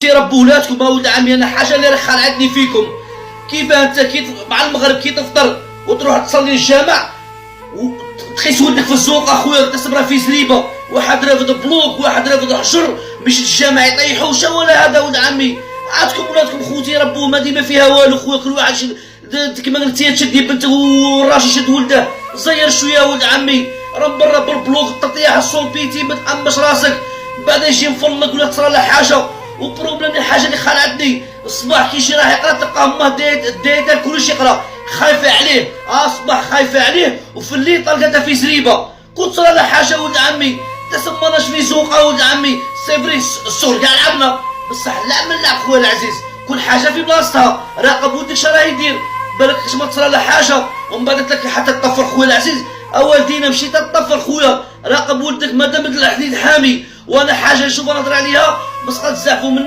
تيربوا ولادكم اولاد عمي. انا حاجه اللي راه خلعتني فيكم، كيف انت مع المغرب كي تفطر وتروح تصلي للجامع وتقيس ولدك في الزوق اخويا تسمره في زريبه، واحد رافض بلوك واحد رافض حجر باش الجامع يطيحوا. شو ولا هذا ولد عمي؟ عادكم ولادكم خوتي ربوهم ما ديما فيها والو خويا. كل واحد كيما قلتي تشدي بنته والراجل يشد ولده، زير شويه ولد عمي. راه برا بالبلوك التطيح الصوبيتي ما تحمش راسك، بعد يجي مفلق ولا تصرى له حاجه. وبروبليم الحاجه اللي خلعتني الصباح كي يجي راح يقرا تلقاه ما داير كلشي يقرا، خايفه عليه. الصباح خايفه عليه وفي الليل طلقتها في زريبه. كنت صرا له حاجه ولد عمي تسمناش في زوقه ولد عمي. سيفري السور كاع لعبنا بصح اللعب من لعب خويا العزيز، كل حاجه في بلاصتها. راقب ولدك شنو راه يدير، بالك ما تصرى له حاجه ومن بعد لك حتى تطفر خويا العزيز. والدينا مشيت تطفر خويا. راقب ولدك مادام الحديد حامي، وانا حاجه نشوف نهضر عليها بس قد تزعفوا منا.